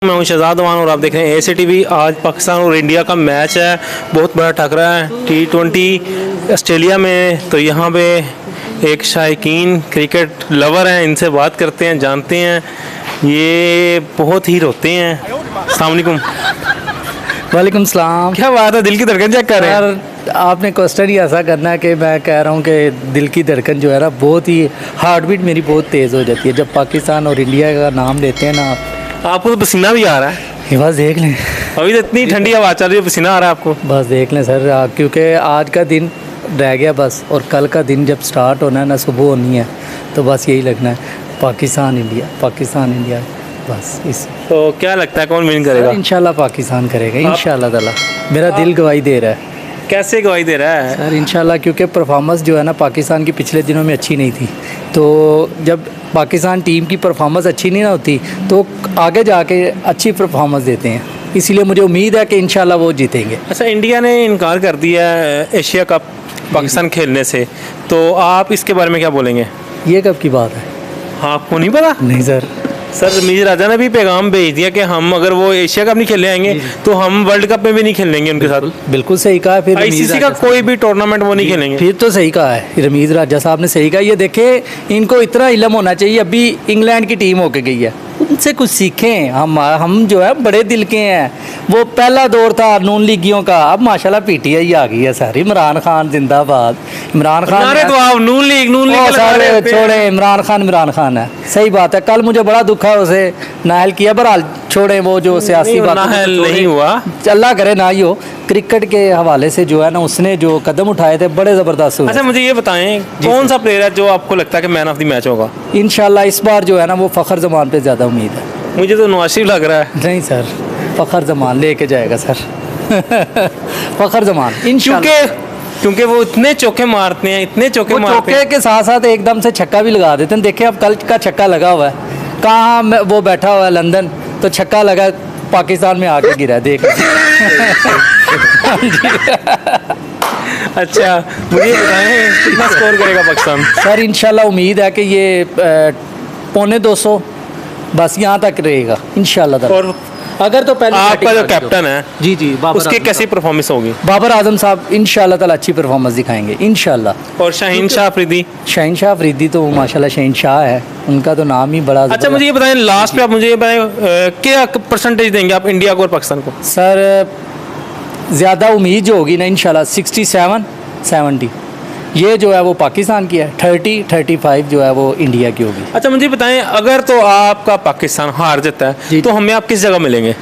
मैं हूं शहजाद अमान और आप देख रहे हैं एसी टीवी। आज पाकिस्तान और इंडिया का मैच है, बहुत बड़ा टकरा है T20 ऑस्ट्रेलिया में। तो यहाँ पे एक शायकीन क्रिकेट लवर हैं, इनसे बात करते हैं, जानते हैं। ये बहुत ही रोते हैं। अस्सलाम वालेकुम। वालेकुम सलाम। क्या बात है, दिल की धड़कन चेक कर रहे हैं? आपने क्वेश्चन ही ऐसा करना है कि मैं कह रहा हूँ कि दिल की धड़कन जो है ना, बहुत ही हार्ट बीट मेरी बहुत तेज़ हो जाती है जब पाकिस्तान और इंडिया का नाम लेते हैं ना। आपको तो पसीना भी आ रहा है। ये बस देख लें, अभी तो इतनी ठंडी हवा चल रही है, पसीना आ रहा है आपको? बस देख लें सर, क्योंकि आज का दिन रह गया बस, और कल का दिन जब स्टार्ट होना है ना, सुबह होनी है, तो बस यही लगना है पाकिस्तान इंडिया, पाकिस्तान इंडिया। बस इस तो क्या लगता है कौन विन करेगा? इंशाल्लाह पाकिस्तान करेगा इंशाल्लाह ताला। मेरा दिल गवाही दे रहा है। कैसे गवाही दे रहा है? सर इंशाल्लाह, क्योंकि परफॉर्मेंस जो है ना पाकिस्तान की पिछले दिनों में अच्छी नहीं थी, तो जब पाकिस्तान टीम की परफॉर्मेंस अच्छी नहीं ना होती तो आगे जाके अच्छी परफॉर्मेंस देते हैं, इसीलिए मुझे उम्मीद है कि इंशाल्लाह वो जीतेंगे। अच्छा, इंडिया ने इनकार कर दिया एशिया कप पाकिस्तान खेलने से, तो आप इसके बारे में क्या बोलेंगे? ये कब की बात है? हाँ, आपको नहीं पता? नहीं सर। सर रमीज राजा ने भी पैगाम भेज दिया कि हम अगर वो एशिया कप नहीं खेलने आएंगे तो हम वर्ल्ड कप में भी नहीं खेलेंगे उनके साथ। बिल्कुल सही कहा। फिर आईसीसी का कोई भी टूर्नामेंट वो नहीं खेलेंगे। फिर तो सही कहा है, रमीज राजा साहब ने सही कहा। ये देखे, इनको इतना इल्म होना चाहिए, अभी इंग्लैंड की टीम होके गई है, उनसे कुछ सीखें। हम जो है बड़े दिल के हैं। वो पहला दौर था नून लीगियों का, अब माशाल्लाह पीटीआई आ गई है सर। इमरान खान जिंदाबाद। इमरान खान अरे तो आप नून लीग छोड़े, इमरान खान है। सही बात है, कल मुझे बड़ा दुख है उसे नाहल किया, बहरहाल छोड़े वो जो सियासी बात नहीं हुआ, अल्लाह करे ना ही हो। क्रिकेट के हवाले से जो है ना, उसने जो कदम उठाए थे बड़े ज़बरदस्त हुए। अच्छा, मुझे ये बताएं कौन सा प्लेयर है जो आपको लगता है कि मैन ऑफ द मैच होगा? इंशाल्लाह इस बार जो है ना, वो फ़खर जमान पे ज़्यादा उम्मीद है। मुझे तो नवाज शरीफ लग रहा है। नहीं सर, फ़खर जमान लेके जाएगा सर। फ़खर जमान इंशाल्लाह, क्योंकि वो इतने चौके मारते हैं, इतने चौके मारते हैं। चौके के साथ साथ एकदम से छक्का भी लगा देते हैं। देखिए अब कल का छक्का लगा हुआ है, कहाँ वो बैठा हुआ है लंदन, तो छक्का लगा पाकिस्तान में आके गिरा है, देख। अच्छा, मुझे बताएं कितना स्कोर करेगा पाकिस्तान? सर इंशाल्लाह उम्मीद है कि ये 250 बस यहाँ तक रहेगा इंशाल्लाह। और अगर तो पहले आपका जो कैप्टन है जी उसकी कैसी परफॉर्मेंस होगी? बाबर आजम साहब इंशाल्लाह ताला अच्छी परफॉर्मेंस दिखाएंगे इंशाल्लाह। और शाहीन शाह अफरीदी? शाहीन शाह अफरीदी तो माशाल्लाह शाहीन शाह है, उनका तो नाम ही बड़ा। अच्छा, मुझे ये बताएं लास्ट पे, आप मुझे ये बताएं क्या परसेंटेज देंगे आप इंडिया को और पाकिस्तान को? सर ज़्यादा उम्मीद जो होगी ना इंशाल्लाह 67-70 ये जो है वो पाकिस्तान की है, 30-35 जो है वो इंडिया की होगी। अच्छा, मुझे बताएं अगर तो आपका पाकिस्तान हार जाता है तो हमें आप किस जगह मिलेंगे?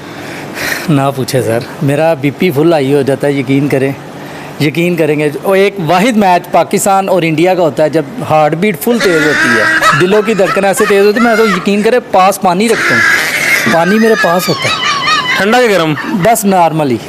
ना पूछे सर, मेरा बीपी फुल हाई हो जाता है। यकीन करेंगे। और एक वाहिद मैच पाकिस्तान और इंडिया का होता है जब हार्ट बीट फुल तेज़ होती है, दिलों की धड़कन ऐसे तेज़ होती है। मैं तो यकीन करें पास पानी रखता हूँ, पानी मेरे पास होता है। ठंडा के गर्म? बस नॉर्मली।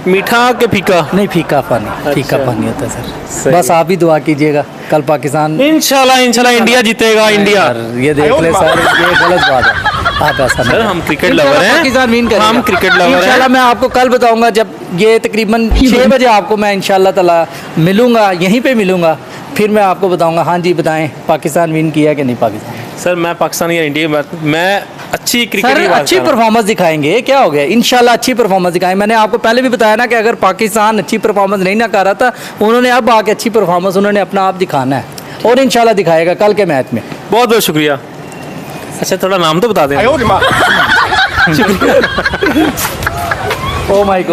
मीठा के फीका? नहीं, फीका पानी। फीका पानी होता है सर। बस आप भी दुआ कीजिएगा कल पाकिस्तान इंशाल्लाह इंडिया जीतेगा। इंडिया ये देख ले सर, ये गलत बात है। आप ऐसा सर, हम क्रिकेट लवर हैं, पाकिस्तान विन करेगा। हम क्रिकेट लवर हैं। इंशाल्लाह मैं आपको कल बताऊंगा, जब ये तकरीबन 6 बजे आपको मैं इंशाल्लाह ताला मिलूंगा, यहीं पे मिलूंगा, फिर मैं आपको बताऊंगा। हाँ जी बताएं, पाकिस्तान विन किया कि नहीं पाकिस्तान? सर मैं पाकिस्तान या इंडिया की बात, मैं अच्छी क्रिकेट की बात अच्छी परफॉर्मेंस दिखाएंगे। क्या हो गया, इंशाल्लाह अच्छी परफॉर्मेंस दिखाएंगे। मैंने आपको पहले भी बताया ना कि अगर पाकिस्तान अच्छी परफॉर्मेंस नहीं ना कर रहा था, उन्होंने अब आके अच्छी परफॉर्मेंस उन्होंने अपना आप दिखाना है, और इंशाल्लाह दिखाएगा कल के मैच में। बहुत बहुत शुक्रिया। अच्छा, थोड़ा नाम तो बता दें। Oh my God.